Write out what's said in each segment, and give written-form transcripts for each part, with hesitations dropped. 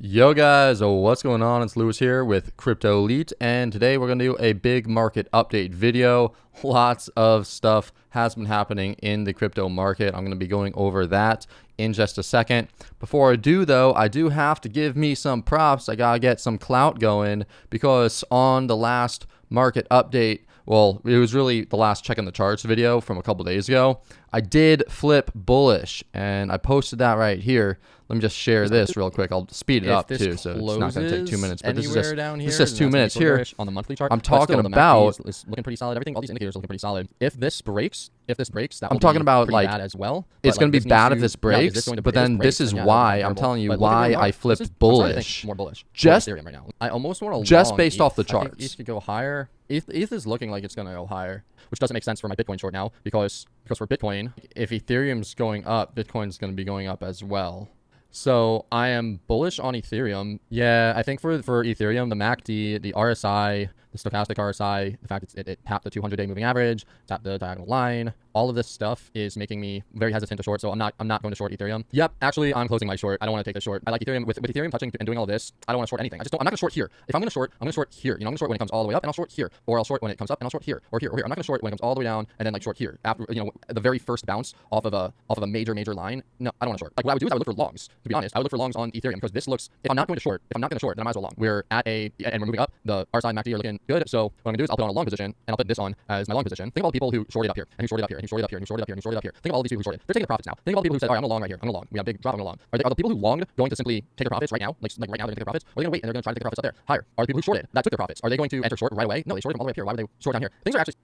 Yo guys, what's going on? It's Lewis here with Crypto Elite, and today we're going to do a big market update video. Lots of stuff has been happening in the crypto market. I'm going to be going over that in just a second. Before I do though, I do have to give me some props. I got to get some clout going because on the last market update, well, it was really the last check in the charts video from a couple days ago, I did flip bullish and I posted that right here. Let me just share this real quick. I'll speed it up too, so it's not going to take 2 minutes. But this is just 2 minutes here on the monthly chart. I'm talking about. It's looking pretty solid. Everything, all these indicators are looking pretty solid. If this breaks, that I'm talking about like bad as well. It's going to be bad if this breaks, but then this is why I'm telling you why I flipped bullish. More bullish. Just Ethereum right now. I almost want to just based off the charts. ETH could go higher. ETH is looking like it's going to go higher, which doesn't make sense for my Bitcoin short now because for Bitcoin, if Ethereum's going up, Bitcoin's going to be going up as well. So I am bullish on Ethereum. Yeah, I think for Ethereum, the MACD, the RSI, the stochastic RSI, the fact it tapped the 200-day moving average, tapped the diagonal line, all of this stuff is making me very hesitant to short. So I'm not going to short Ethereum. Yep, actually I'm closing my short. I don't want to take the short. I like Ethereum. With Ethereum touching and doing all this, I don't want to short anything. I'm not going to short here. If I'm going to short, I'm going to short here. You know, I'm going to short when it comes all the way up and I'll short here, or I'll short when it comes up and I'll short here or here or here. I'm not going to short when it comes all the way down and then like short here after, you know, the very first bounce off of a major line. No, I don't want to short. Like what I would do is I would look for longs. To be honest, I would look for longs on Ethereum because this looks, if I'm not going to short, then I might as well long. We're at and we're moving up. The RSI and MACD are looking good. So what I'm going to do is I'll put on a long position and I'll put this on as my long position. Think of all the people who shorted up here and who shorted up here and who shorted up here and who shorted up here and who shorted up here. Think of all these people who shorted. They're taking the profits now. Think of all the people who said, all right, I'm a long right here. I'm a long. We have a big drop. I'm a long. Are the people who longed going to simply take their profits right now? Like right now they're going to take their profits? Or are they going to wait and they're going to try to take their profits up there higher? Are the people who shorted that took their profits? Are they going to enter short right away? No, they shorted from all the way up here. Why would they short down here? Things are actually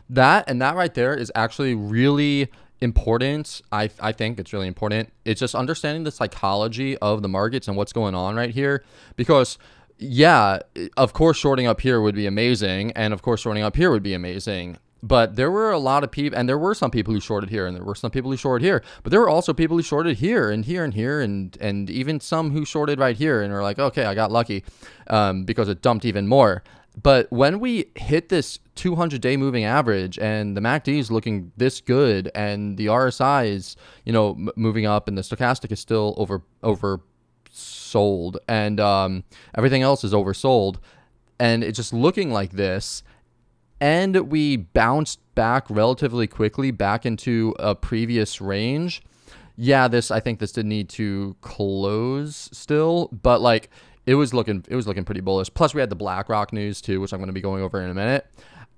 that right there is actually really important. I think it's really important. It's just understanding the psychology of the markets and what's going on right here, because yeah, of course shorting up here would be amazing, and of course shorting up here would be amazing, but there were a lot of people, and there were some people who shorted here, and there were some people who shorted here, but there were also people who shorted here and here and here, and even some who shorted right here and were like, okay, I got lucky because it dumped even more. But when we hit this 200-day moving average and the MACD is looking this good and the RSI is, you know, moving up and the stochastic is still oversold and everything else is oversold, and it's just looking like this, and we bounced back relatively quickly back into a previous range. Yeah, I think this did need to close still, but like it was looking pretty bullish. Plus we had the BlackRock news too, which I'm going to be going over in a minute.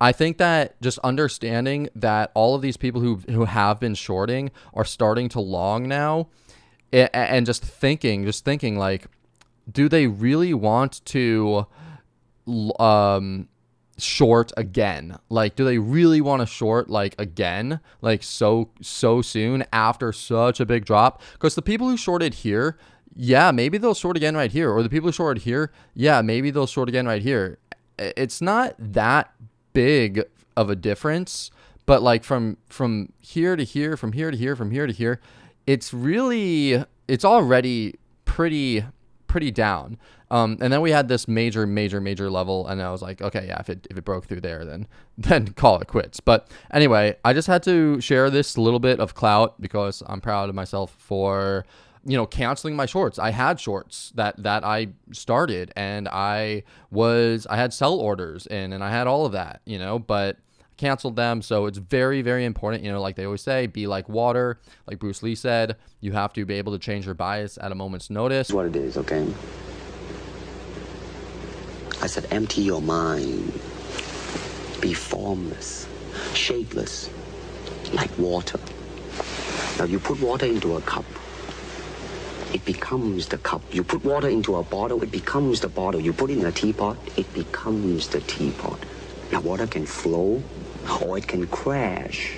I think that just understanding that all of these people who have been shorting are starting to long now, and just thinking like, do they really want to short again? Like, do they really want to short like again, like so soon after such a big drop? Because the people who shorted here, yeah, maybe they'll short again right here, or the people who shorted here, yeah, maybe they'll short again right here. It's not that big of a difference, but like from here to here, from here to here, from here to here, it's already pretty down. And then we had this major level, and I was like, okay, yeah, if it broke through there, then call it quits. But anyway, I just had to share this little bit of clout because I'm proud of myself for, you know, canceling my shorts. I had shorts that I started, and I had sell orders in, and I had all of that, you know, but canceled them. So it's very, very important, you know, like they always say, be like water. Like Bruce Lee said, you have to be able to change your bias at a moment's notice. What it is, okay? I said, empty your mind. Be formless, shapeless, like water. Now you put water into a cup, it becomes the cup. You put water into a bottle, it becomes the bottle. You put it in a teapot, it becomes the teapot. Now water can flow or it can crash.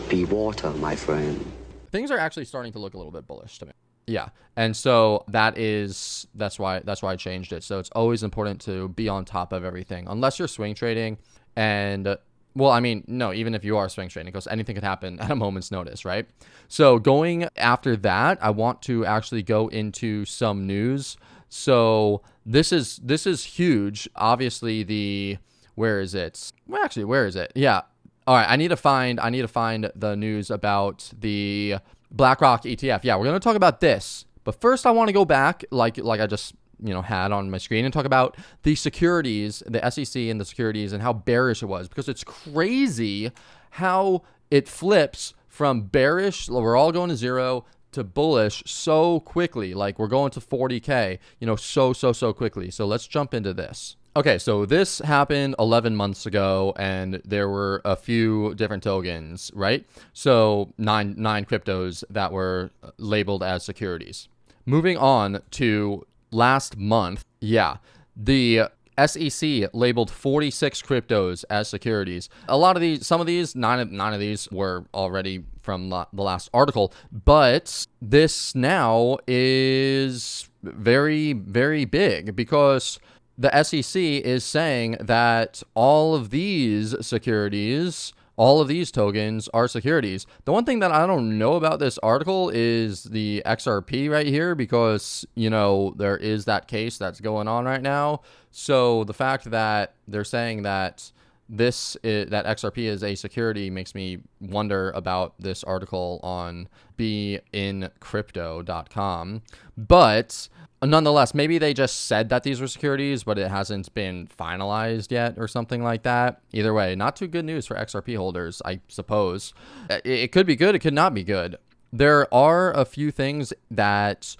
Be water, my friend. Things are actually starting to look a little bit bullish to me. Yeah. And so that's why I changed it. So it's always important to be on top of everything, unless you're swing trading. And well, I mean, no, even if you are swing trading, because anything could happen at a moment's notice, right? So going after that, I want to actually go into some news. So this is huge. Obviously where is it? Well, actually, where is it? Yeah. All right. I need to find the news about the BlackRock ETF. Yeah, we're going to talk about this. But first I want to go back like I just had on my screen and talk about the securities, the SEC and the securities, and how bearish it was, because it's crazy how it flips from bearish, we're all going to zero, to bullish so quickly. Like we're going to 40K, so quickly. So let's jump into this. Okay, so this happened 11 months ago, and there were a few different tokens, right? So nine cryptos that were labeled as securities. Moving on to last month, the SEC labeled 46 cryptos as securities. Some of these, nine of these were already from the last article, but this now is very, very big, because the SEC is saying that all of these securities, all of these tokens are securities. The one thing that I don't know about this article is the XRP right here, because, there is that case that's going on right now. So the fact that they're saying that that XRP is a security makes me wonder about this article on beincrypto.com. But nonetheless, maybe they just said that these were securities, but it hasn't been finalized yet or something like that. Either way, not too good news for XRP holders, I suppose. It could be good. It could not be good. There are a few things that,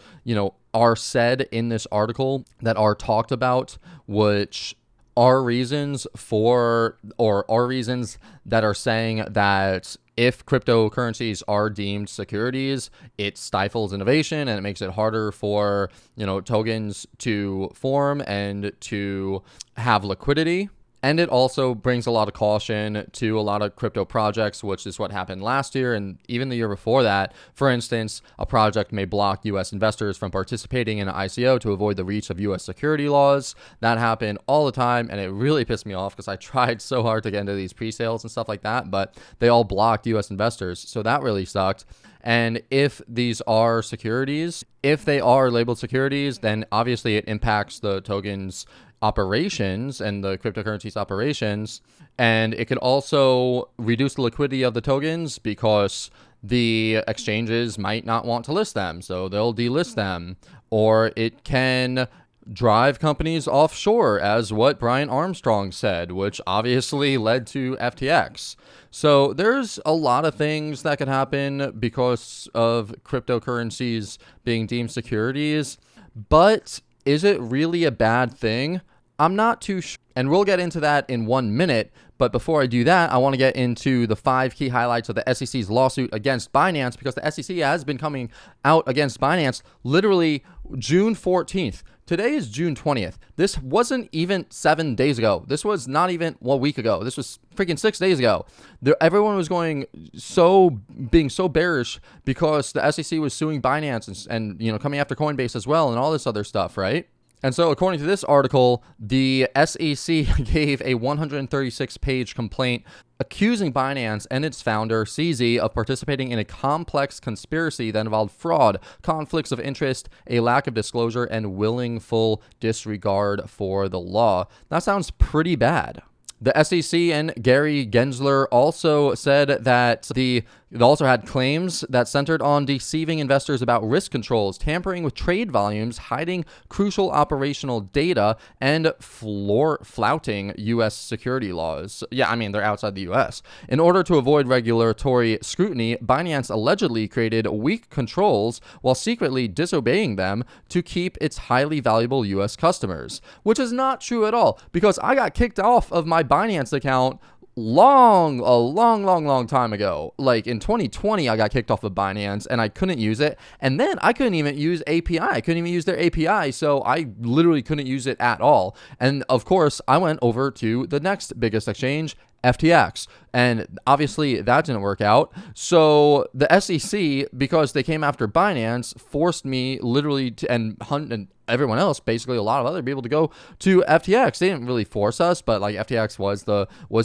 are said in this article that are talked about, which are reasons that are saying that if cryptocurrencies are deemed securities, it stifles innovation and it makes it harder for, tokens to form and to have liquidity. And it also brings a lot of caution to a lot of crypto projects, which is what happened last year and even the year before that. For instance, a project may block U.S. investors from participating in an ICO to avoid the reach of U.S. security laws. That happened all the time, and it really pissed me off because I tried so hard to get into these pre-sales and stuff like that, but they all blocked U.S. investors, so that really sucked. And if these are securities, if they are labeled securities, then obviously it impacts the token's operations and the cryptocurrency's operations, and it could also reduce the liquidity of the tokens because the exchanges might not want to list them, so they'll delist them. Or it can drive companies offshore, as what Brian Armstrong said, which obviously led to FTX. So there's a lot of things that could happen because of cryptocurrencies being deemed securities, but is it really a bad thing? I'm not too sure, and we'll get into that in 1 minute. But before I do that, I want to get into the 5 key highlights of the SEC's lawsuit against Binance, because the SEC has been coming out against Binance literally June 14th. Today is June 20th. This wasn't even 7 days ago. This was not even 1 week ago. This was freaking 6 days ago. Everyone was being so bearish because the SEC was suing Binance and coming after Coinbase as well and all this other stuff, right? And so according to this article, the SEC gave a 136-page complaint accusing Binance and its founder, CZ, of participating in a complex conspiracy that involved fraud, conflicts of interest, a lack of disclosure, and willful disregard for the law. That sounds pretty bad. The SEC and Gary Gensler also said that it also had claims that centered on deceiving investors about risk controls, tampering with trade volumes, hiding crucial operational data, and flouting U.S. security laws. Yeah, I mean, they're outside the U.S. In order to avoid regulatory scrutiny, Binance allegedly created weak controls while secretly disobeying them to keep its highly valuable U.S. customers, which is not true at all, because I got kicked off of my Binance account a long time ago. Like in 2020, I got kicked off of Binance and I couldn't use it. And then I couldn't even use API. I couldn't even use their API. So I literally couldn't use it at all. And of course, I went over to the next biggest exchange, FTX. And obviously that didn't work out. So the SEC, because they came after Binance, forced me literally to, and everyone else, basically a lot of other people, to go to FTX. They didn't really force us, but like FTX was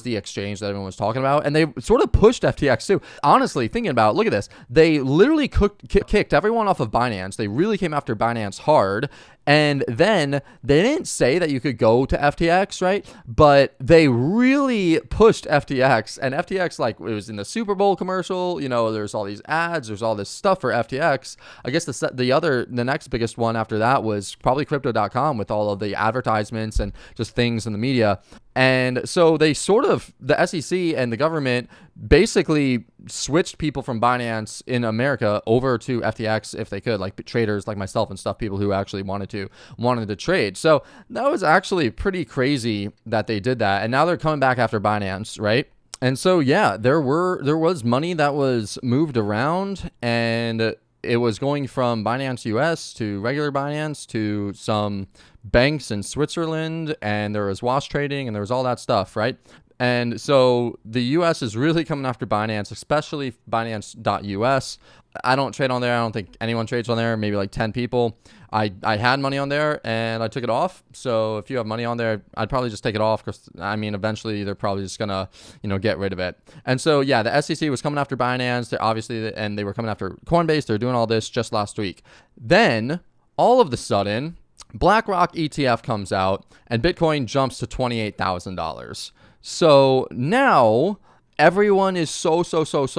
the exchange that everyone was talking about, and they sort of pushed FTX too. Honestly, thinking about it, look at this. They literally kicked everyone off of Binance. They really came after Binance hard. And then they didn't say that you could go to FTX, right? But they really pushed FTX, and FTX, like, it was in the Super Bowl commercial, you know, there's all these ads, there's all this stuff for FTX. I guess the next biggest one after that was probably crypto.com, with all of the advertisements and just things in the media. And so they sort of, the SEC and the government basically switched people from Binance in America over to FTX if they could, like traders like myself and stuff, people who actually wanted to trade. So that was actually pretty crazy that they did that. And now they're coming back after Binance, right? And so, yeah, there was money that was moved around, and it was going from Binance US to regular Binance to some banks in Switzerland, and there was wash trading, and there was all that stuff, right? And so the US is really coming after Binance, especially Binance.us. I don't trade on there. I don't think anyone trades on there, maybe like 10 people. I had money on there and I took it off. So if you have money on there, I'd probably just take it off, because I mean, eventually they're probably just gonna, you know, get rid of it. And so, yeah, the SEC was coming after Binance. They're obviously, and they were coming after Coinbase. They're doing all this just last week. Then all of the sudden, BlackRock ETF comes out and Bitcoin jumps to $28,000. So now everyone is so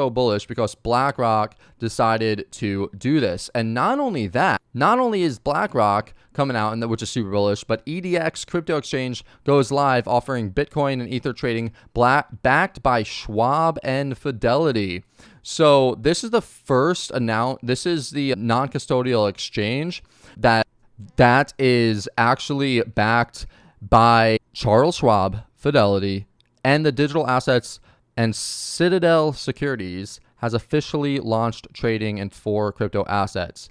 bullish because BlackRock decided to do this. And not only that, not only is BlackRock coming out, and which is super bullish, but EDX crypto exchange goes live offering Bitcoin and Ether trading backed by Schwab and Fidelity. So this is the first this is the non-custodial exchange that is actually backed by Charles Schwab, Fidelity, and the digital assets and Citadel Securities has officially launched trading in 4 crypto assets.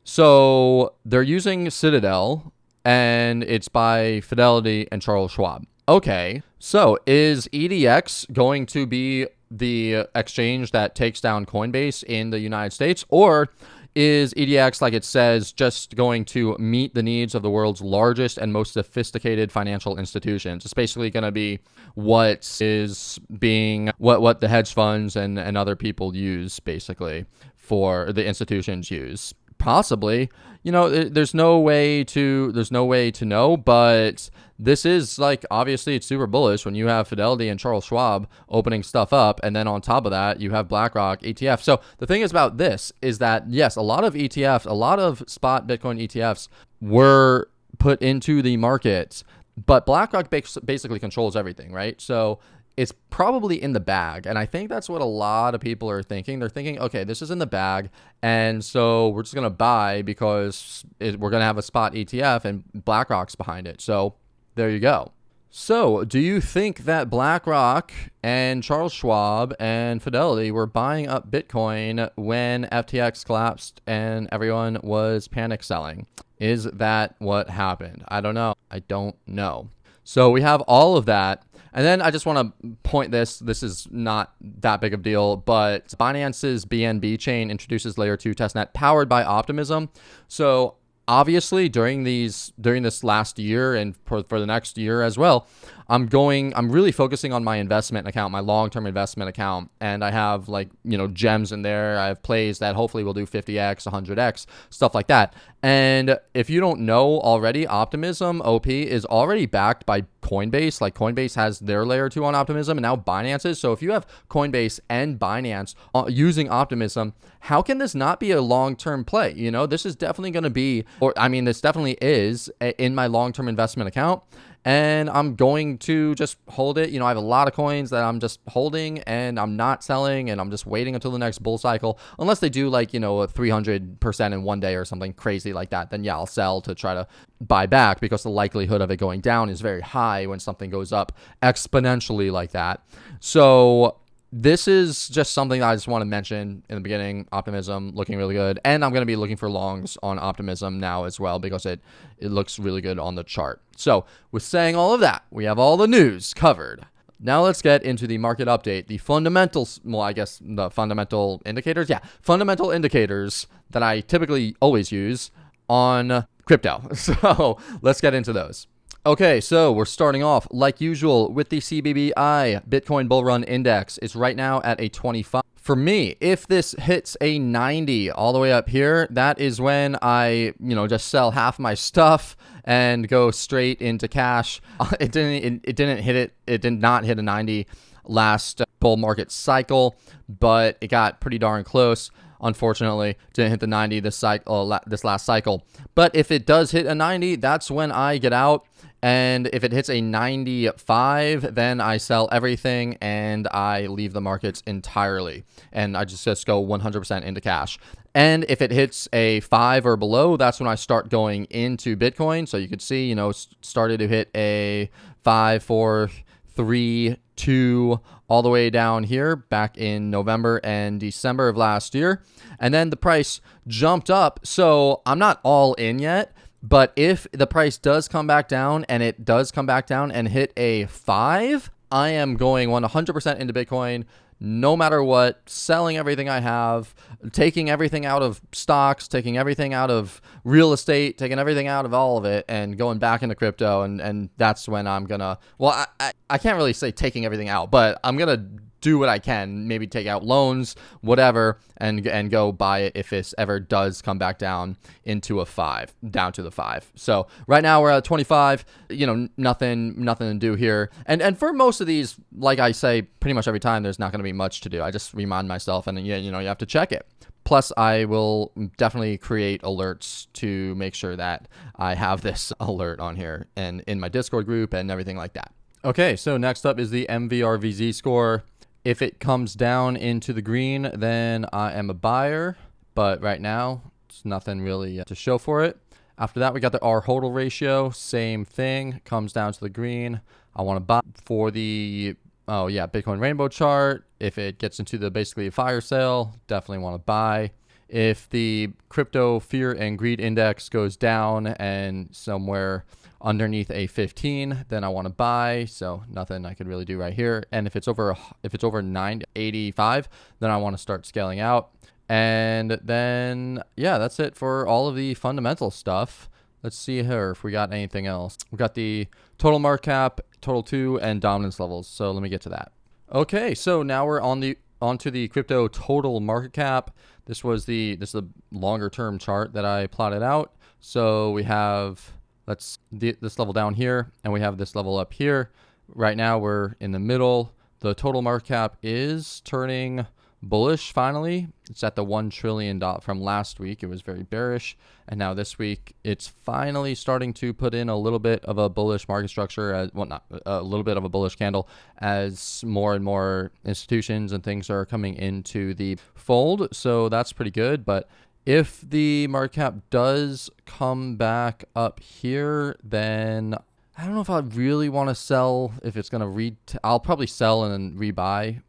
So they're using Citadel, and it's by Fidelity and Charles Schwab. Okay, so is EDX going to be the exchange that takes down Coinbase in the United States, or is EDX, like it says, just going to meet the needs of the world's largest and most sophisticated financial institutions? It's basically going to be what the hedge funds and other people use, basically, for the institutions use. Possibly, you know, there's no way to know, but this is, like, obviously it's super bullish when you have Fidelity and Charles Schwab opening stuff up, and then on top of that you have BlackRock ETF. So the thing is about this is that, yes, a lot of spot Bitcoin ETFs were put into the market, but BlackRock basically controls everything, right? So it's probably in the bag. And I think that's what a lot of people are thinking. They're thinking, okay, this is in the bag, and so we're just going to buy because we're going to have a spot ETF and BlackRock's behind it. So there you go. So do you think that BlackRock and Charles Schwab and Fidelity were buying up Bitcoin when FTX collapsed and everyone was panic selling? Is that what happened? I don't know. So we have all of that. And then I just want to point this is not that big of a deal, but Binance's BNB chain introduces layer 2 testnet powered by Optimism. So obviously during this last year and for the next year as well, I'm really focusing on my investment account, my long-term investment account. And I have, like, you know, gems in there. I have plays that hopefully will do 50x, 100x, stuff like that. And if you don't know already, Optimism OP is already backed by Coinbase. Like, Coinbase has their layer 2 on Optimism, and now Binance is. So if you have Coinbase and Binance using Optimism, how can this not be a long-term play? You know, this is definitely going to be, this definitely is in my long-term investment account. And I'm going to just hold it. You know, I have a lot of coins that I'm just holding and I'm not selling, and I'm just waiting until the next bull cycle. Unless they do, like, you know, a 300% in one day or something crazy like that, then yeah, I'll sell to try to buy back, because the likelihood of it going down is very high when something goes up exponentially like that. So this is just something that I just want to mention in the beginning. Optimism looking really good, and I'm going to be looking for longs on Optimism now as well, because it looks really good on the chart. So with saying all of that, we have all the news covered. Now let's get into the market update, the fundamentals, the fundamental indicators. Yeah, fundamental indicators that I typically always use on crypto. So let's get into those. Okay, so we're starting off like usual with the CBBI Bitcoin Bull Run Index. It's right now at a 25. For me, if this hits a 90 all the way up here, that is when I, just sell half my stuff and go straight into cash. It didn't hit it. It did not hit a 90 last bull market cycle, but it got pretty darn close. Unfortunately, didn't hit the 90 this last cycle. But if it does hit a 90, that's when I get out. And if it hits a 95, then I sell everything and I leave the markets entirely. And I just go 100% into cash. And if it hits a 5 or below, that's when I start going into Bitcoin. So you could see, started to hit a 5, 4, 3, 2, all the way down here back in November and December of last year. And then the price jumped up. So I'm not all in yet. But if the price does come back down, and it does come back down and hit a 5, I am going 100% into Bitcoin, no matter what, selling everything I have, taking everything out of stocks, taking everything out of real estate, taking everything out of all of it, and going back into crypto. And that's when I'm going to, well, I can't really say taking everything out, but I'm going to do what I can, maybe take out loans, whatever, and go buy it if this ever does come back down into a 5, down to the 5. So right now we're at 25, nothing to do here. And for most of these, like I say, pretty much every time, there's not going to be much to do. I just remind myself, and you have to check it. Plus, I will definitely create alerts to make sure that I have this alert on here and in my Discord group and everything like that. Okay, so next up is the MVRV-z score. If it comes down into the green, then I am a buyer. But right now, it's nothing really to show for it. After that, we got the RHODL ratio. Same thing. Comes down to the green. I want to buy. For the, Bitcoin rainbow chart, if it gets into the basically a fire sale, definitely want to buy. If the crypto fear and greed index goes down and somewhere underneath a 15, then I want to buy. So nothing I could really do right here. And if it's over 985, then I want to start scaling out. And then that's it for all of the fundamental stuff. Let's see here if we got anything else. We got the total market cap, total 2, and dominance levels. So let me get to that. Okay, so now we're onto the crypto total market cap. This is a longer term chart that I plotted out. So we have this level down here, and we have this level up here. Right now we're in the middle. The total market cap is turning bullish finally. It's at the $1 trillion from last week. It was very bearish, and now this week it's finally starting to put in a little bit of a bullish market structure, not a little bit of a bullish candle, as more and more institutions and things are coming into the fold. So that's pretty good. But if the market cap does come back up here, then I don't know if I really want to sell. If it's going to I'll probably sell and then rebuy,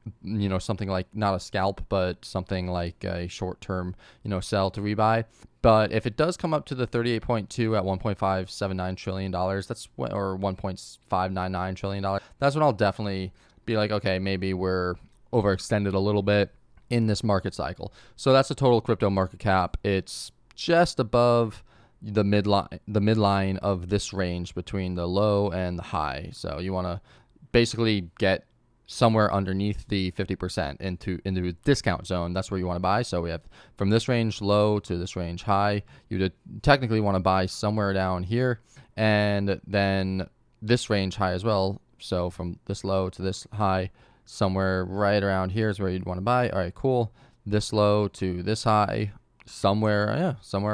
something like not a scalp, but something like a short-term, sell to rebuy. But if it does come up to the 38.2 at $1.579 trillion, or $1.599 trillion, that's when I'll definitely be like, okay, maybe we're overextended a little bit in this market cycle. So that's the total crypto market cap. It's just above the midline of this range between the low and the high. So you want to basically get somewhere underneath the 50% into the discount zone. That's where you want to buy. So we have from this range low to this range high. You technically want to buy somewhere down here, and then this range high as well. So from this low to this high, somewhere right around here is where you'd want to buy. All right, cool. This low to this high, somewhere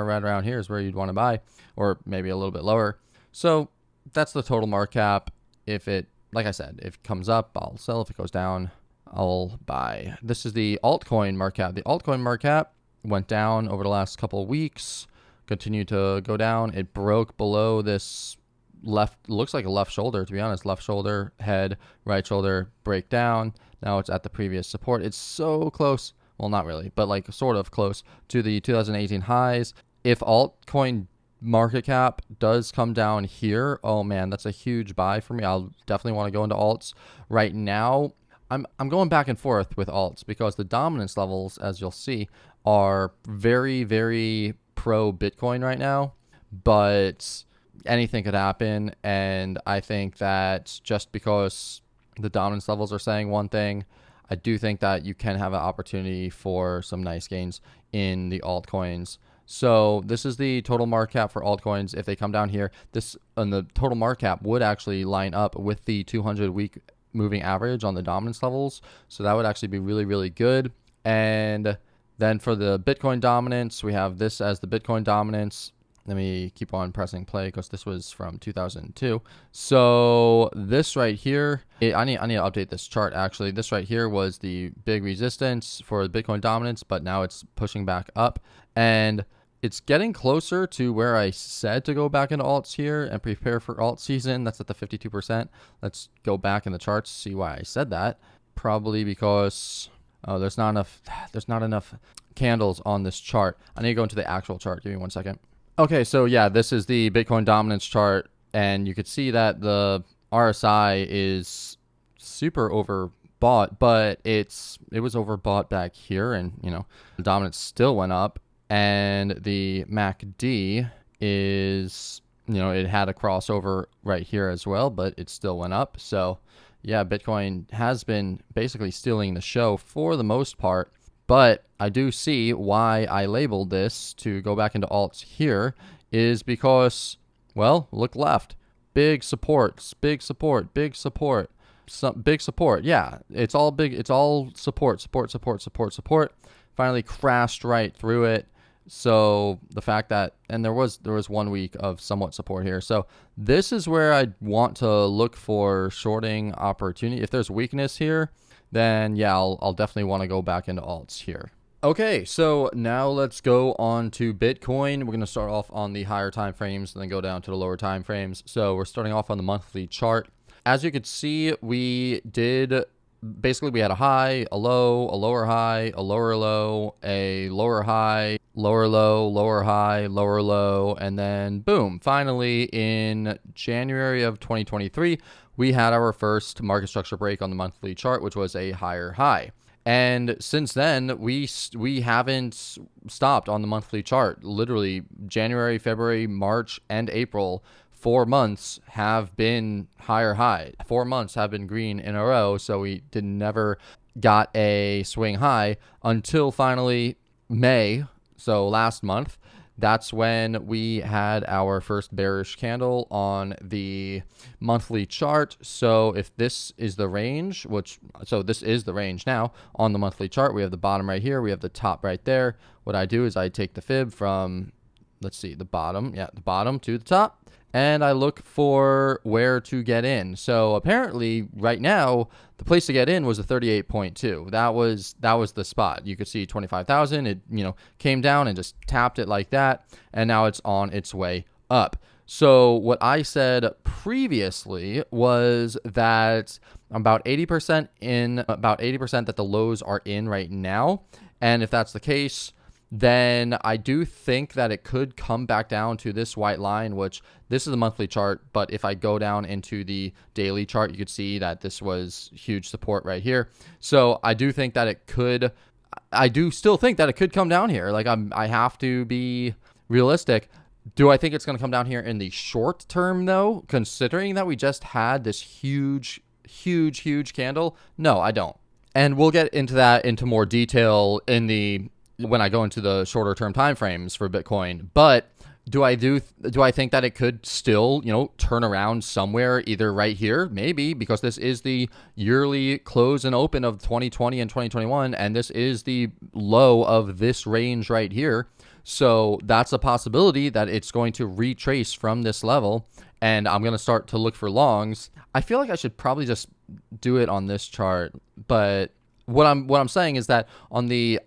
right around here is where you'd want to buy, or maybe a little bit lower. So that's the total market cap. If it, like I said, if it comes up, I'll sell. If it goes down, I'll buy. This is the altcoin market cap. The altcoin market cap went down over the last couple of weeks, continued to go down. It broke below this looks like a left shoulder, to be honest. Left shoulder, head, right shoulder, break down. Now it's at the previous support. It's so close. Well, not really, but like sort of close to the 2018 highs. If altcoin market cap does come down here, oh man, that's a huge buy for me. I'll definitely want to go into alts. Right now, I'm going back and forth with alts because the dominance levels, as you'll see, are very, very pro Bitcoin right now, but anything could happen. And I think that just because the dominance levels are saying one thing, I do think that you can have an opportunity for some nice gains in the altcoins. So this is the total market cap for altcoins. If they come down here, this and the total market cap would actually line up with the 200-week moving average on the dominance levels. So that would actually be really, really good. And then for the Bitcoin dominance, we have this as the Bitcoin dominance. Let me keep on pressing play because this was from 2002. So this right here, I need to update this chart actually. This right here was the big resistance for the Bitcoin dominance, but now it's pushing back up. And it's getting closer to where I said to go back into alts here and prepare for alt season. That's at the 52%. Let's go back in the charts, see why I said that. Probably because there's not enough candles on this chart. I need to go into the actual chart. Give me 1 second. Okay, so yeah, this is the Bitcoin dominance chart, and you could see that the RSI is super overbought, but it was overbought back here, and the dominance still went up. And the MACD is, it had a crossover right here as well, but it still went up. So yeah, Bitcoin has been basically stealing the show for the most part. But I do see why I labeled this to go back into alts here is because, well, look left. Big supports, big support, big support, some big support. Yeah, it's all big. It's all support. Finally crashed right through it. So the fact that, and there was 1 week of somewhat support here. So this is where I want to look for shorting opportunity. If there's weakness here, then yeah, I'll definitely want to go back into alts here. Okay, so now let's go on to Bitcoin. We're going to start off on the higher time frames and then go down to the lower time frames. So we're starting off on the monthly chart. As you could see, we had a high, a low, a lower high, a lower low, a lower high, lower low, lower high, lower low, and then boom, finally in January of 2023, we had our first market structure break on the monthly chart, which was a higher high. And since then, we haven't stopped on the monthly chart. Literally January, February, March, and April, 4 months have been higher high. 4 months have been green in a row, so we never got a swing high until finally May, so last month. That's when we had our first bearish candle on the monthly chart. So if this is the range, so this is the range now on the monthly chart. We have the bottom right here. We have the top right there. What I do is I take the fib from, let's see, the bottom to the top. And I look for where to get in. So apparently right now, the place to get in was a 38.2. That was the spot. You could see 25,000. It, came down and just tapped it like that. And now it's on its way up. So what I said previously was that about 80% that the lows are in right now. And if that's the case, then I do think that it could come back down to this white line, which this is the monthly chart. But if I go down into the daily chart, you could see that this was huge support right here. So I do think that I do still think that it could come down here. Like I have to be realistic. Do I think it's going to come down here in the short term though, considering that we just had this huge candle? No, I don't. And we'll get into that into more detail when I go into the shorter term time frames for Bitcoin. But do I think that it could still, turn around somewhere either right here, maybe, because this is the yearly close and open of 2020 and 2021, and this is the low of this range right here. So that's a possibility that it's going to retrace from this level, and I'm going to start to look for longs. I feel like I should probably just do it on this chart, but what I'm saying is that on the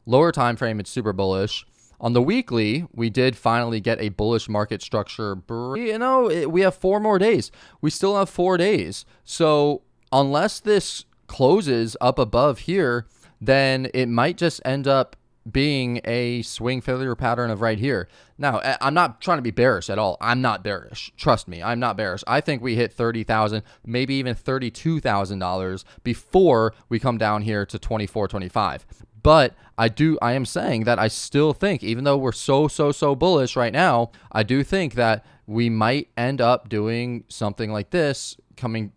lower time frame, it's super bullish. On the weekly, we did finally get a bullish market structure. We have 4 more days. We still have 4 days. So unless this closes up above here, then it might just end up being a swing failure pattern of right here. Now, I'm not trying to be bearish at all. I'm not bearish. Trust me, I'm not bearish. I think we hit $30,000, maybe even $32,000 before we come down here to 24, 25. But I am saying that I still think, even though we're so bullish right now, I do think that we might end up doing something like this, coming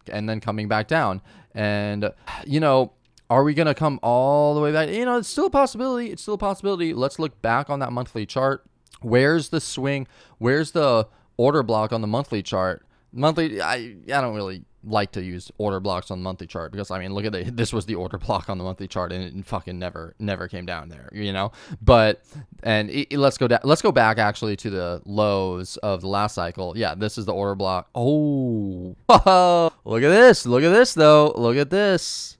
back down. And, you know, are we going to come all the way back? You know, it's still a possibility. It's still a possibility. Let's look back on that monthly chart. Where's the swing? Where's the order block on the monthly chart? Monthly, I don't really like to use order blocks on the monthly chart because, I mean, look at this was the order block on the monthly chart and it fucking never came down there, you know. But let's go back actually to the lows of the last cycle. Yeah, this is the order block. Oh, look at this though. Look at this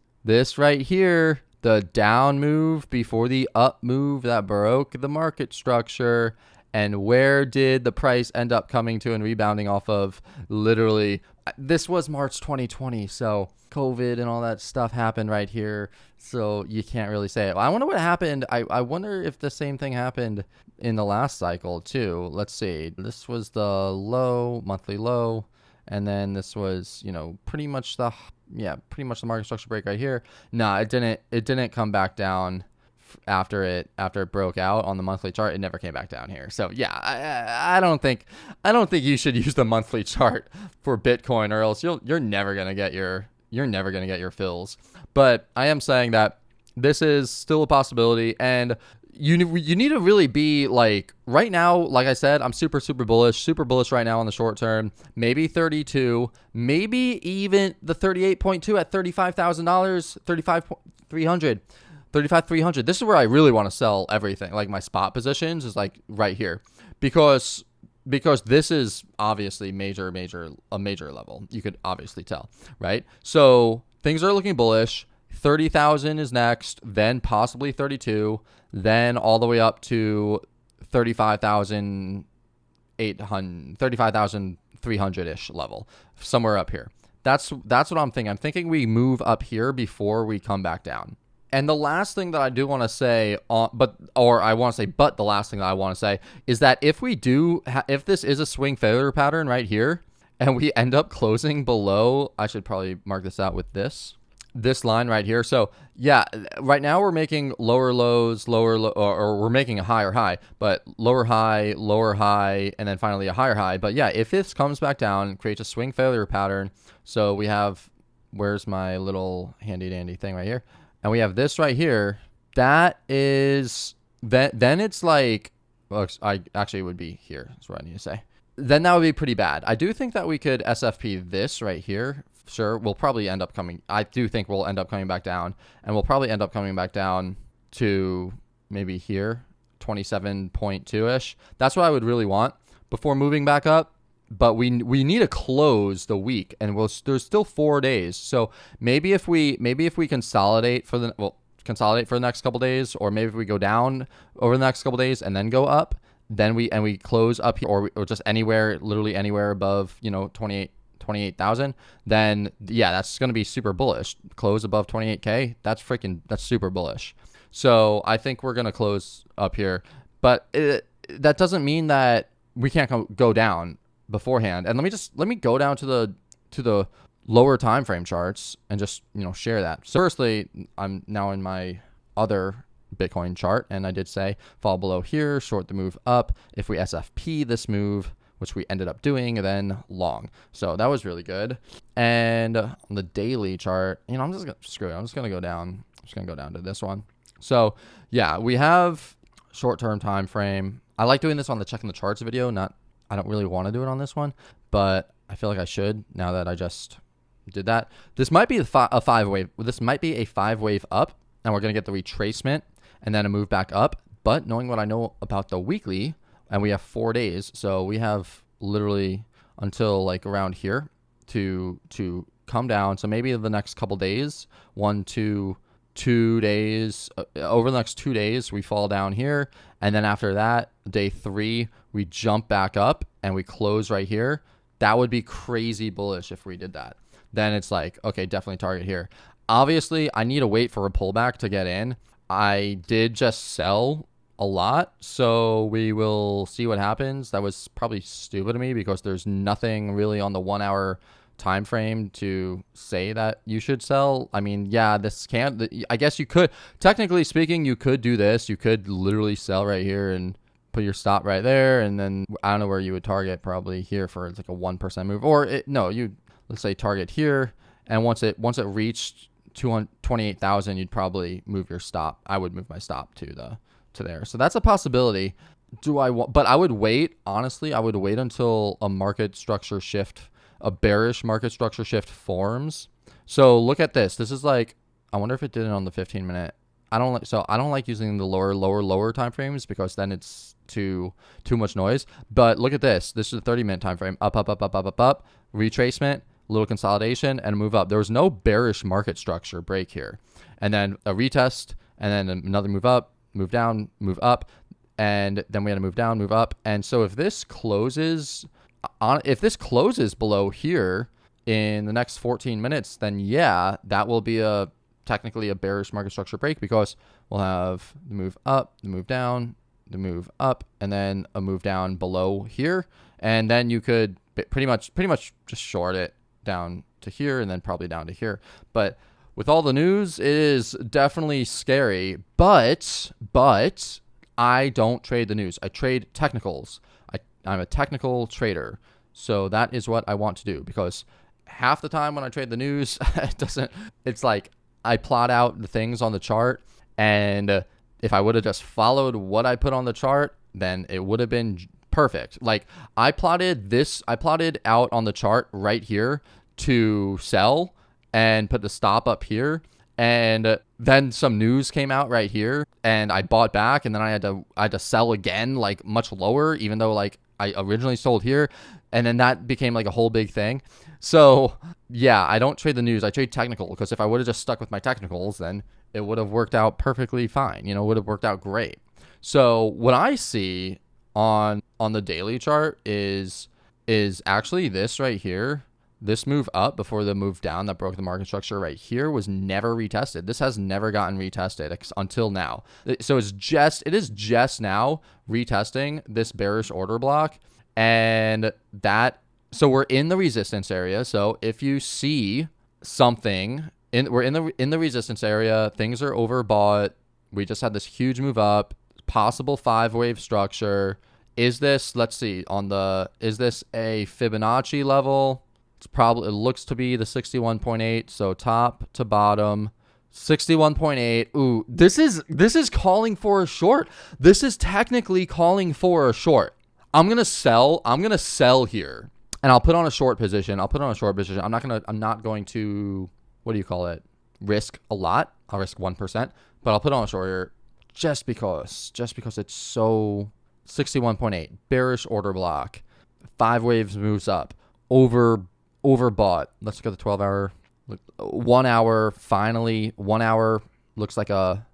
right here, the down move before the up move that broke the market structure. And where did the price end up coming to and rebounding off of? Literally, this was March 2020, so COVID and all that stuff happened right here, so you can't really say it. I wonder what happened. I wonder if the same thing happened in the last cycle too. Let's see. This was the low, monthly low, and then this was, you know, pretty much the market structure break right here. Nah, it didn't come back down. After it broke out on the monthly chart, it never came back down here. So yeah, I don't think you should use the monthly chart for Bitcoin, or else you're never gonna get your fills. But I am saying that this is still a possibility, and you need to really be like, right now, like I said, I'm super bullish right now on the short term. Maybe 32, maybe even the 38.2 at $35,000, 35,300. This is where I really want to sell everything. Like my spot positions is like right here, because this is obviously a major level. You could obviously tell, right? So things are looking bullish. 30,000 is next, then possibly 32, then all the way up to 35,300-ish level, somewhere up here. That's what I'm thinking. I'm thinking we move up here before we come back down. And the last thing that I do want to say, but the last thing that I want to say is that if this is a swing failure pattern right here, and we end up closing below, I should probably mark this out with this line right here. So yeah, right now we're making lower lows, or we're making a higher high, but lower high, and then finally a higher high. But yeah, if this comes back down, creates a swing failure pattern. So we have, where's my little handy dandy thing right here? And we have this right here. That is, then it's like, well, it would be here. That's what I need to say. Then that would be pretty bad. I do think that we could SFP this right here. Sure, we'll probably end up coming. I do think we'll end up coming back down, and we'll probably end up coming back down to maybe here, 27.2-ish. That's what I would really want before moving back up. But we need to close the week, and there's still 4 days. So maybe if we consolidate for the next couple days, or maybe if we go down over the next couple days and then go up, then we close up here, or just literally anywhere above, you know, 28,000, then yeah, that's going to be super bullish. Close above 28K, that's super bullish. So I think we're going to close up here, but that doesn't mean that we can't go down beforehand. And let me go down to the lower time frame charts and just, you know, share that. So firstly, I'm now in my other Bitcoin chart, and I did say fall below here, short the move up. If we SFP this move, which we ended up doing, then long. So that was really good. And on the daily chart, you know, I'm just gonna go down to this one. So yeah, we have short-term time frame. I like doing this on the checking the charts video. I don't really want to do it on this one, but I feel like I should now that I just did that. This might be a 5-wave. This might be a 5-wave up, and we're gonna get the retracement and then a move back up. But knowing what I know about the weekly, and we have 4 days, so we have literally until like around here to come down. So maybe the next couple days, 1 to 2 days, over the next 2 days, we fall down here. And then after that, day 3, we jump back up and we close right here. That would be crazy bullish if we did that. Then it's like, okay, definitely target here. Obviously, I need to wait for a pullback to get in. I did just sell a lot, so we will see what happens. That was probably stupid of me because there's nothing really on the 1 hour time frame to say that you should sell. I mean, yeah, I guess you could, technically speaking, you could do this. You could literally sell right here and put your stop right there, and then I don't know where you would target, probably here for like a 1% move, or let's say target here And once it reached 28,000, you'd probably move your stop. I would move my stop to there. So that's a possibility. But I would wait, honestly, I would wait until a market structure shift, a bearish market structure shift forms. So look at this. This is like, I wonder if it did it on the 15-minute. I don't like using the lower time frames because then it's too much noise. But look at this. This is a 30-minute time frame. Up, retracement, little consolidation, and move up. There was no bearish market structure break here. And then a retest, and then another move up, move down, move up, and then we had to move down, move up. And so if this closes below here in the next 14 minutes, then yeah, that will be technically a bearish market structure break, because we'll have the move up, the move down, the move up, and then a move down below here. And then you could pretty much just short it down to here and then probably down to here. But with all the news, it is definitely scary. But I don't trade the news. I trade technicals. I'm a technical trader. So that is what I want to do, because half the time when I trade the news, it's like I plot out the things on the chart, and if I would have just followed what I put on the chart, then it would have been perfect. Like I plotted out on the chart right here to sell and put the stop up here. And then some news came out right here and I bought back, and then I had to sell again, like much lower, even though like I originally sold here. And then that became like a whole big thing. So yeah, I don't trade the news. I trade technical, because if I would have just stuck with my technicals, then it would have worked out perfectly fine. You know, it would have worked out great. So what I see on the daily chart is actually this right here. This move up before the move down that broke the market structure right here was never retested. This has never gotten retested until now. So it is just now retesting this bearish order block. And so we're in the resistance area. So if you see something, we're in the resistance area, things are overbought. We just had this huge move up, possible 5-wave structure. Is this, let's see, is this a Fibonacci level? It looks to be the 61.8. So top to bottom, 61.8. Ooh, this is calling for a short. This is technically calling for a short. I'm going to sell here, and I'll put on a short position. I'm not going to, what do you call it? Risk a lot. I'll risk 1%, but I'll put on a short here just because it's so 61.8 bearish order block. 5 waves moves up, overbought. Let's look at the 12-hour. 1 hour, finally 1 hour looks like a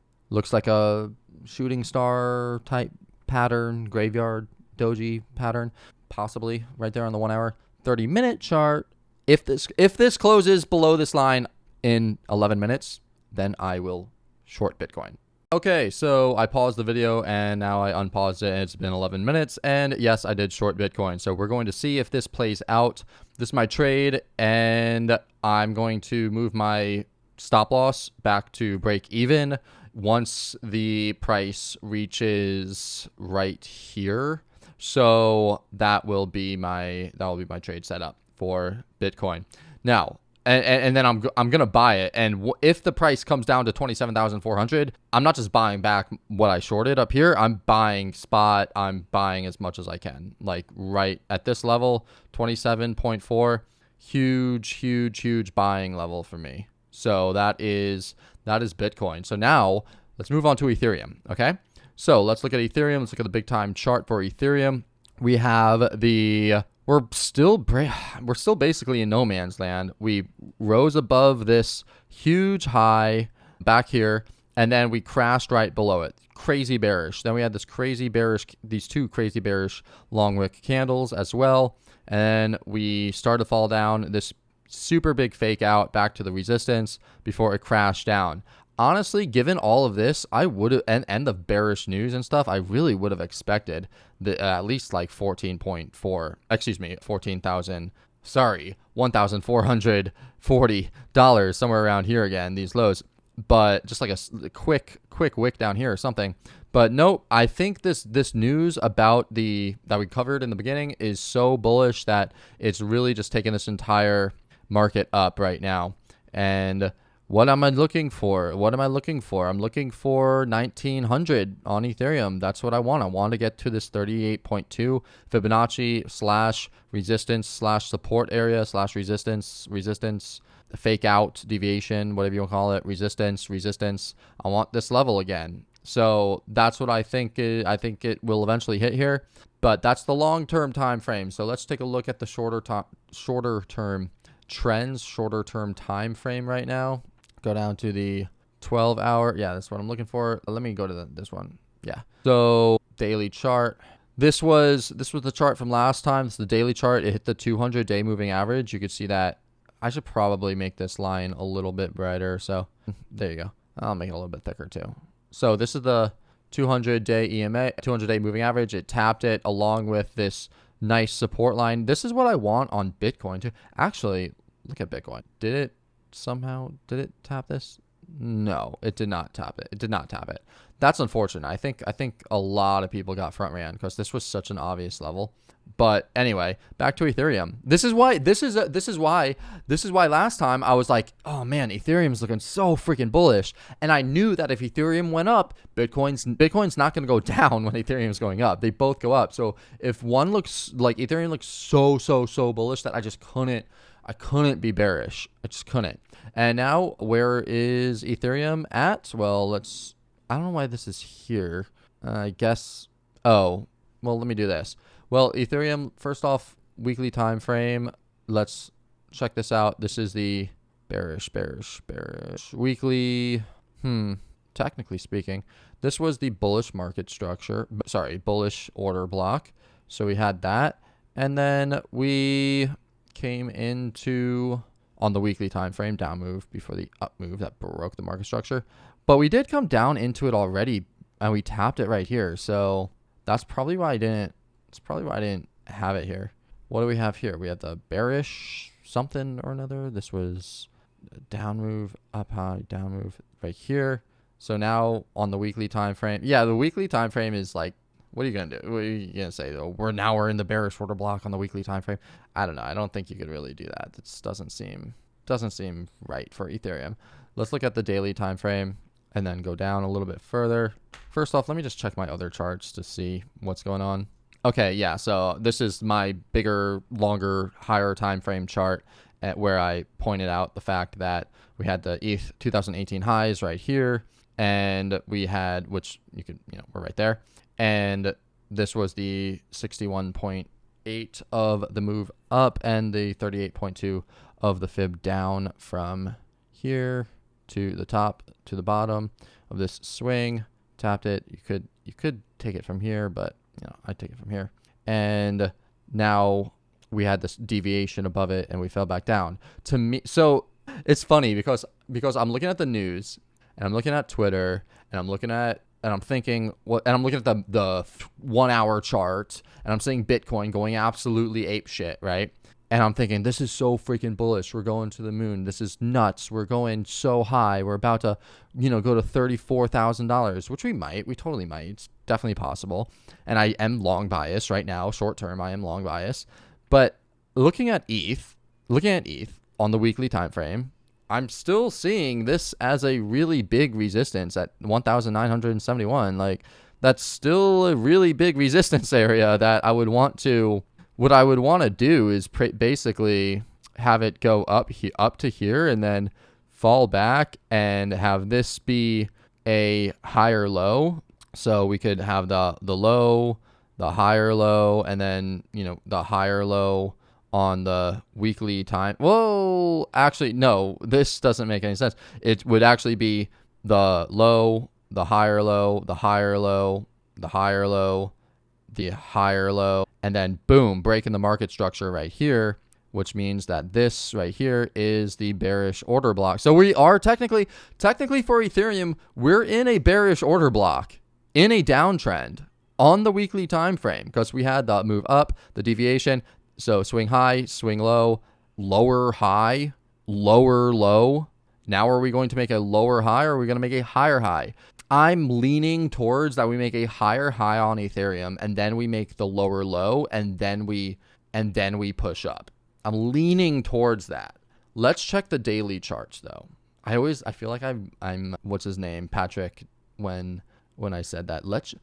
shooting star type pattern, graveyard doji pattern, possibly right there on the 1 hour. 30-minute chart. If this closes below this line in 11 minutes, then I will short Bitcoin. Okay, so I paused the video and now I unpaused it, and it's been 11 minutes, and yes, I did short Bitcoin. So we're going to see if this plays out. This is my trade, and I'm going to move my stop loss back to break even once the price reaches right here. So that will be my trade setup for Bitcoin. Now, and then I'm gonna buy it, and if the price comes down to 27,400, I'm not just buying back what I shorted up here. I'm buying spot. I'm buying as much as I can, like right at this level, 27.4, huge buying level for me. So that is Bitcoin. So now let's move on to Ethereum. Okay, so let's look at Ethereum. Let's look at the big time chart for Ethereum. We have we're still basically in no man's land. We rose above this huge high back here, and then we crashed right below it. Crazy bearish. Then we had these two crazy bearish long wick candles as well. And we started to fall down, this super big fake out back to the resistance before it crashed down. Honestly, given all of this, I would have, and the bearish news and stuff, I really would have expected at least like $1,440, somewhere around here again, these lows, but just like a quick wick down here or something. But nope, I think this news about that we covered in the beginning is so bullish that it's really just taken this entire market up right now. And what am I looking for? What am I looking for? I'm looking for 1900 on Ethereum. That's what I want. I want to get to this 38.2 Fibonacci slash resistance slash support area slash resistance, fake out, deviation, whatever you want to call it, resistance. I want this level again. So that's what I think. I think it will eventually hit here, but that's the long-term time frame. So let's take a look at the shorter term trends, shorter term time frame right now. Go down to the 12-hour. Yeah, that's what I'm looking for. Let me go to this one. Yeah. So daily chart. This was the chart from last time. This is the daily chart. It hit the 200-day moving average. You could see that. I should probably make this line a little bit brighter. So there you go. I'll make it a little bit thicker too. So this is the 200-day EMA, 200-day moving average. It tapped it along with this nice support line. This is what I want on Bitcoin too. Actually, look at Bitcoin. Did it tap this? No, it did not tap it. It did not tap it. That's unfortunate. I think a lot of people got front ran because this was such an obvious level. But anyway, back to Ethereum. This is why last time I was like, oh man, Ethereum's looking so freaking bullish. And I knew that if Ethereum went up, Bitcoin's not going to go down when Ethereum's going up. They both go up. So if one looks like Ethereum looks so bullish that I couldn't be bearish. I just couldn't. And now where is Ethereum at? Well, I don't know why this is here. I guess, oh, well, let me do this. Well, Ethereum, first off, weekly time frame. Let's check this out. This is the bearish weekly. Technically speaking, this was the bullish market structure. Sorry, bullish order block. So we had that. And then we came into on the weekly time frame down move before the up move that broke the market structure. But we did come down into it already and we tapped it right here. So that's probably why I didn't have it here. What do we have here? We have the bearish something or another. This was a down move, up high, down move right here. So now on the weekly time frame, yeah, the weekly time frame is like, what are you gonna do? What are you gonna say though? We're in the bearish order block on the weekly time frame. I don't know. I don't think you could really do that. It doesn't seem right for Ethereum. Let's look at the daily time frame and then go down a little bit further. First off, let me just check my other charts to see what's going on. Okay, yeah. So this is my bigger, longer, higher time frame chart where I pointed out the fact that we had the ETH 2018 highs right here, and we had, which you could, we're right there. And this was the 61.8 of the move up and the 38.2 of the fib down from here to the top to the bottom of this swing. Tapped it. You could take it from here, but I take it from here. And now we had this deviation above it and we fell back down. To me, so it's funny because I'm looking at the news and I'm looking at Twitter and I'm looking at and I'm thinking, and I'm looking at the 1 hour chart and I'm seeing Bitcoin going absolutely ape shit, right? And I'm thinking, this is so freaking bullish. We're going to the moon. This is nuts. We're going so high. We're about to, go to $34,000, which we totally might. It's definitely possible. And I am long bias right now. Short term, I am long bias. But looking at ETH on the weekly time frame, I'm still seeing this as a really big resistance at 1,971. Like, that's still a really big resistance area that I would want to. What I would want to do is basically have it go up to here and then fall back and have this be a higher low. So we could have the low, the higher low, and then, the higher low on the weekly time. Whoa, actually, no, this doesn't make any sense. It would actually be the low, the higher low, the higher low, the higher low, the higher low, and then boom, breaking the market structure right here, which means that this right here is the bearish order block. So we are technically for Ethereum, we're in a bearish order block in a downtrend on the weekly time frame because we had the move up, the deviation. So swing high, swing low, lower high, lower low. Now are we going to make a lower high or are we going to make a higher high? I'm leaning towards that we make a higher high on Ethereum and then we make the lower low and then we push up. I'm leaning towards that. Let's check the daily charts though. I feel like I'm what's his name, Patrick, when I said that. Let's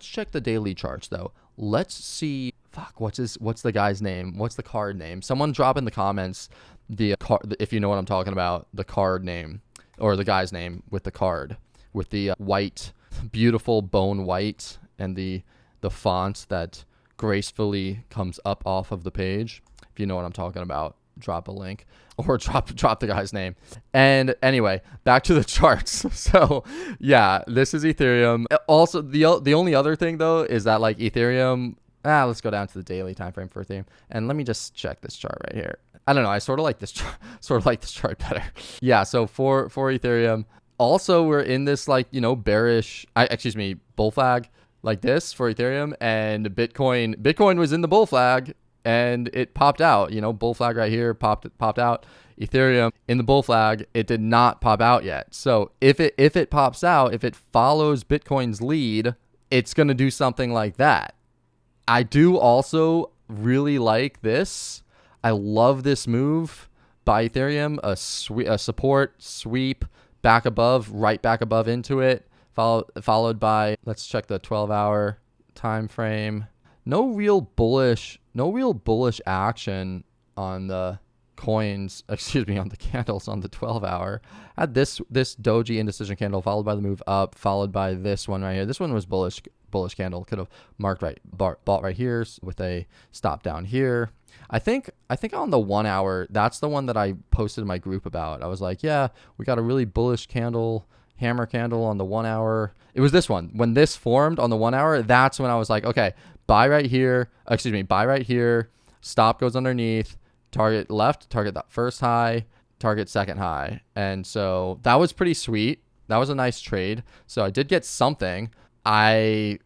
check the daily charts though. Let's see. Fuck, what's the guy's name? What's the card name? Someone drop in the comments the card, if you know what I'm talking about, the card name or the guy's name with the card with the white, beautiful bone white and the font that gracefully comes up off of the page. If you know what I'm talking about, drop a link or drop the guy's name. And anyway, back to the charts. So yeah, this is Ethereum. Also, the only other thing though is that like Ethereum, let's go down to the daily time frame for Ethereum, and let me just check this chart right here. I don't know, I sort of like this chart better. Yeah, so for Ethereum, also we're in this like, you know, bearish, bull flag like this for Ethereum, and Bitcoin was in the bull flag and it popped out, you know, bull flag right here, popped out. Ethereum in the bull flag, it did not pop out yet. So if it pops out, if it follows Bitcoin's lead, it's going to do something like that. I do also really like this. I love this move by Ethereum, a support sweep back above, right back above into it, followed by, let's check the 12-hour time frame. No real bullish action on the coins, on the candles on the 12-hour. Had this doji indecision candle followed by the move up, followed by this one right here. This one was bullish candle. Could have marked bought right here with a stop down here. I think on the 1 hour, that's the one that I posted in my group about. I was like, yeah, we got a really bullish candle, hammer candle on the 1 hour. It was this one. When this formed on the 1 hour, that's when I was like, okay, buy right here. Stop goes underneath, target left, target that first high, target second high. And so that was pretty sweet. That was a nice trade. So I did get something. So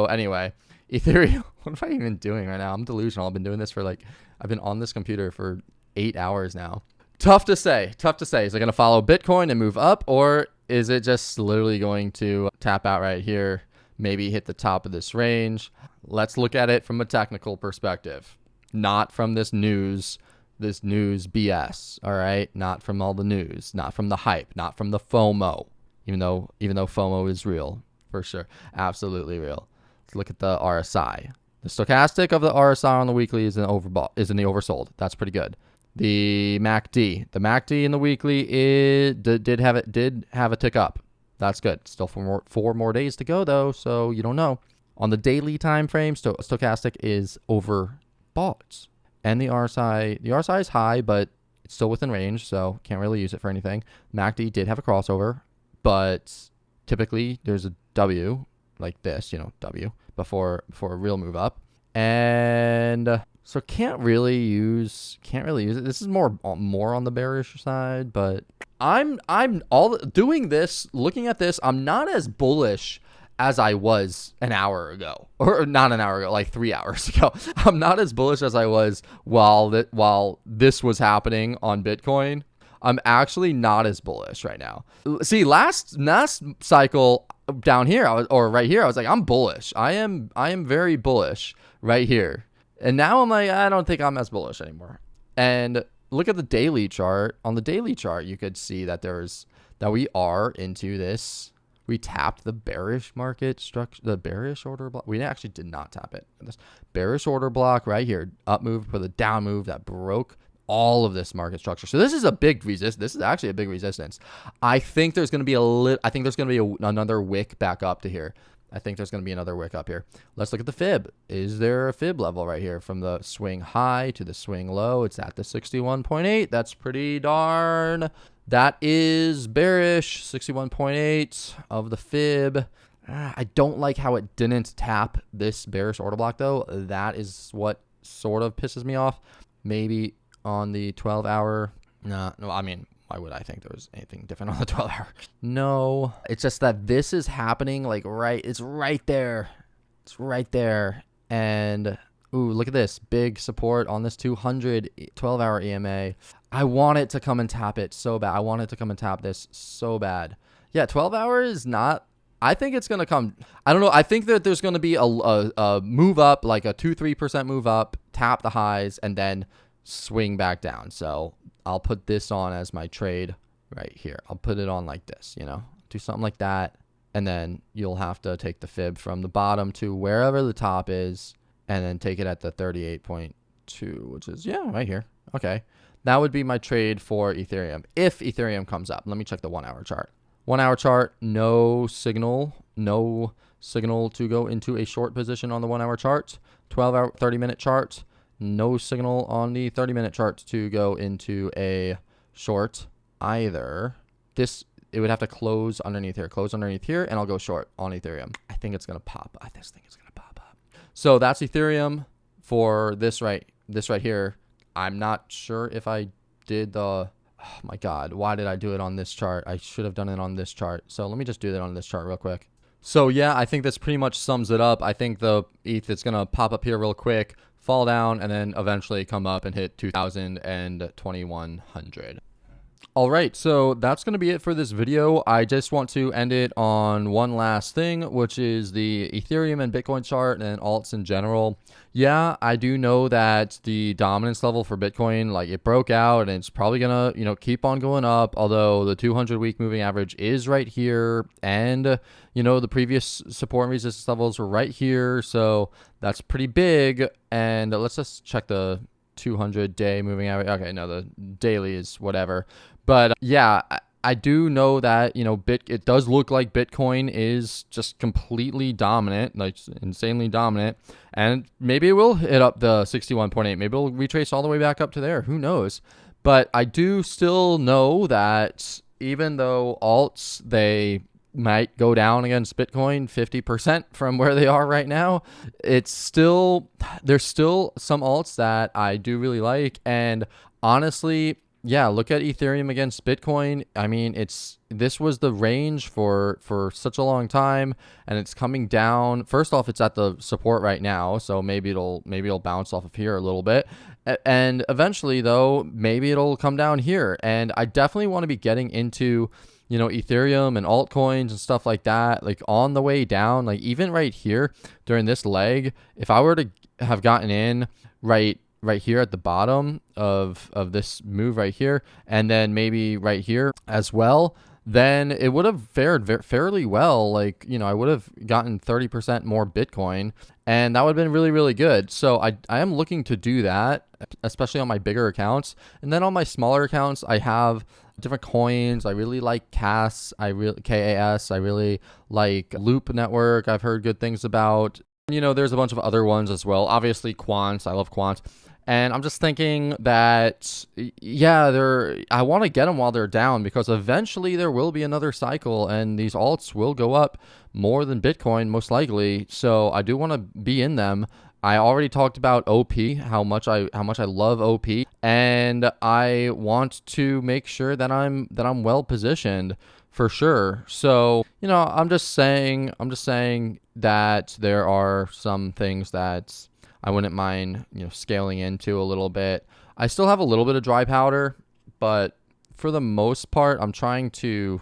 anyway, Ethereum, what am I even doing right now? I'm delusional. I've been doing this I've been on this computer for 8 hours now. Tough to say. Is it going to follow Bitcoin and move up, or is it just literally going to tap out right here, maybe hit the top of this range? Let's look at it from a technical perspective, not from this news BS, all right? Not from all the news, not from the hype, not from the FOMO, even though FOMO is real, for sure, absolutely real. Let's look at the RSI. The stochastic of the RSI on the weekly is in the oversold. That's pretty good. The MACD in the weekly did have a tick up. That's good. Still four more days to go though, so you don't know. On the daily time frame, stochastic is overbought, and the RSI is high, but it's still within range, so can't really use it for anything. MACD did have a crossover, but typically there's a W like this, W before a real move up, and so can't really use it. This is more on the bearish side, but I'm all doing this, looking at this, I'm not as bullish as I was an hour ago, or not an hour ago, like 3 hours ago. I'm not as bullish as I was while this was happening on Bitcoin. I'm actually not as bullish right now. See, last cycle down here, right here, I was like, I'm bullish. I am very bullish right here. And now I'm like, I don't think I'm as bullish anymore. And look at the daily chart. On the daily chart, you could see that we are into this. We tapped the bearish market structure, the bearish order block. We actually did not tap it. This bearish order block right here, up move for the down move that broke all of this market structure. So this is a big resistance. This is actually a big resistance. I think there's going to be another wick back up to here. I think there's going to be another wick up here. Let's look at the fib. Is there a fib level right here from the swing high to the swing low? It's at the 61.8. That's pretty darn. That is bearish. 61.8 of the fib. I don't like how it didn't tap this bearish order block though. That is what sort of pisses me off. Maybe on the 12-hour. No, I mean, why would I think there was anything different on the 12-hour? No, it's just that this is happening it's right there. It's right there. And ooh, look at this big support on this 200 12-hour EMA. I want it to come and tap it so bad. I want it to come and tap this so bad. Yeah, 12 hours is not. I think it's going to come. I don't know. I think that there's going to be a move up, like a 2-3% move up, tap the highs, and then swing back down. So I'll put this on as my trade right here. I'll put it on like this, you know, do something like that. And then you'll have to take the fib from the bottom to wherever the top is, and then take it at the 38.2, which is, yeah, right here. Okay. That would be my trade for Ethereum. If Ethereum comes up, let me check the 1 hour chart. 1 hour chart, no signal to go into a short position on the 1 hour chart. 12 hour, 30-minute chart, no signal on the 30-minute chart to go into a short either. It would have to close underneath here, and I'll go short on Ethereum. I think it's gonna pop. I just think it's gonna pop up. So that's Ethereum for this right here. I'm not sure if I did the, oh my God, why did I do it on this chart? I should have done it on this chart. So let me just do that on this chart real quick. So yeah, I think this pretty much sums it up. I think the ETH is gonna pop up here real quick, fall down, and then eventually come up and hit 2,000 and 2,100. All right, so that's going to be it for this video. I just want to end it on one last thing, which is the Ethereum and Bitcoin chart and alts in general. Yeah, I do know that the dominance level for Bitcoin, like, it broke out and it's probably going to, you know, keep on going up, although the 200-week moving average is right here, and, you know, the previous support and resistance levels were right here, so that's pretty big. And let's just check the 200-day moving average. Okay, no, the daily is whatever. But yeah, I do know that, you know, it does look like Bitcoin is just completely dominant, like insanely dominant. And maybe it will hit up the 61.8. Maybe it'll retrace all the way back up to there. Who knows? But I do still know that even though alts, they might go down against Bitcoin 50% from where they are right now, there's still some alts that I do really like. And honestly, yeah, look at Ethereum against Bitcoin. I mean, this was the range for such a long time, and it's coming down. First off, it's at the support right now, so maybe it'll bounce off of here a little bit, and eventually, though, maybe it'll come down here. And I definitely want to be getting into, you know, Ethereum and altcoins and stuff like that, like on the way down, like even right here during this leg. If I were to have gotten in right here at the bottom of this move right here, and then maybe right here as well, then it would have fared fairly well. Like, you know, I would have gotten 30% more Bitcoin, and that would have been really, really good. So I am looking to do that, especially on my bigger accounts. And then on my smaller accounts, I have different coins. I really like KAS. KAS. I really like Loop Network. I've heard good things about. You know, there's a bunch of other ones as well. Obviously, quants. I love quants. And I'm just thinking that, yeah, I want to get them while they're down, because eventually there will be another cycle and these alts will go up more than Bitcoin, most likely. So I do want to be in them. I already talked about OP, how much I love OP, and I want to make sure that I'm well positioned for sure. So, you know, I'm just saying that there are some things that I wouldn't mind, you know, scaling into a little bit. I still have a little bit of dry powder, but for the most part, I'm trying to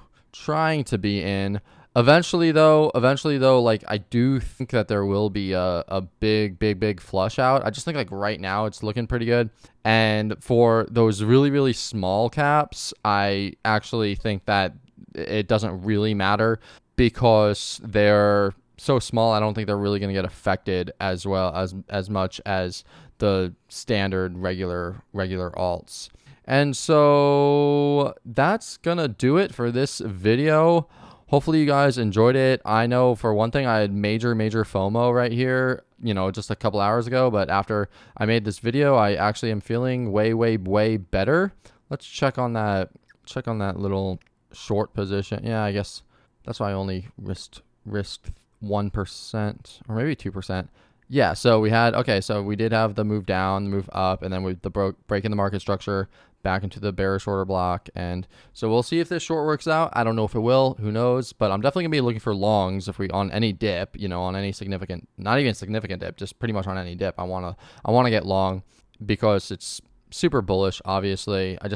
be in. Eventually though, like, I do think that there will be a big flush out. I just think, like, right now it's looking pretty good. And for those really, really small caps, I actually think that it doesn't really matter, because they're so small. I don't think they're really going to get affected as much as the standard regular alts. And so that's gonna do it for this video. Hopefully you guys enjoyed it. I know, for one thing, I had major FOMO right here, you know, just a couple hours ago, but after I made this video, I actually am feeling way better. Let's check on that little short position. Yeah, I guess that's why I only risked 1% or maybe 2%. Yeah, so we did have the move down, the move up, and then with the break in the market structure back into the bearish order block. And so we'll see if this short works out. I don't know if it will, who knows, but I'm definitely gonna be looking for longs if we, on any dip, you know, on any significant, not even significant dip, just pretty much on any dip. I want to get long, because it's super bullish. Obviously, I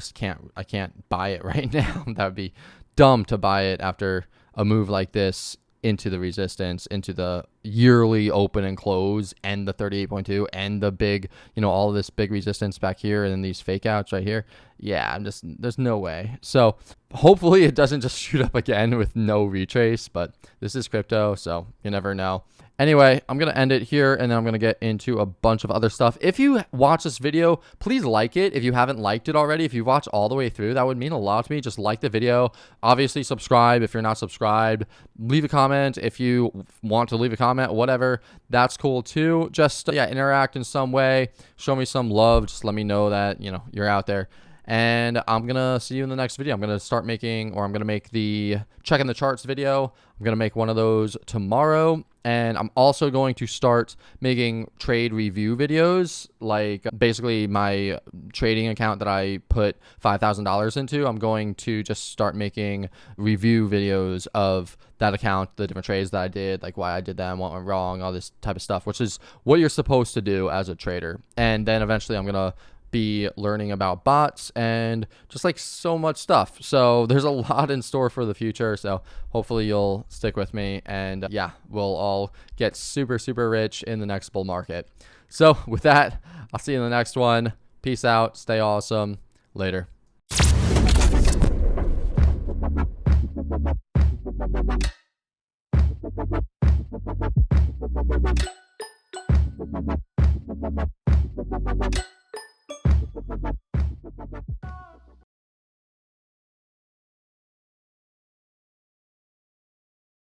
can't buy it right now. That would be dumb to buy it after a move like this into the resistance, into the yearly open and close and the 38.2 and the big, all of this big resistance back here and then these fake outs right here. Yeah, there's no way. So hopefully it doesn't just shoot up again with no retrace, but this is crypto, so you never know. Anyway, I'm going to end it here, and then I'm going to get into a bunch of other stuff. If you watch this video, please like it. If you haven't liked it already, if you watch all the way through, that would mean a lot to me. Just like the video. Obviously, subscribe if you're not subscribed. Leave a comment if you want to leave a comment, whatever. That's cool too. Just, interact in some way. Show me some love. Just let me know that, you're out there. And I'm going to see you in the next video. I'm going to make the checking the charts video. I'm going to make one of those tomorrow. And I'm also going to start making trade review videos, like basically my trading account that I put $5,000 into. I'm going to just start making review videos of that account, the different trades that I did, like why I did them, what went wrong, all this type of stuff, which is what you're supposed to do as a trader. And then eventually I'm going to be learning about bots and just like so much stuff. So there's a lot in store for the future. So hopefully you'll stick with me, and we'll all get super, super rich in the next bull market. So with that, I'll see you in the next one. Peace out. Stay awesome. Later.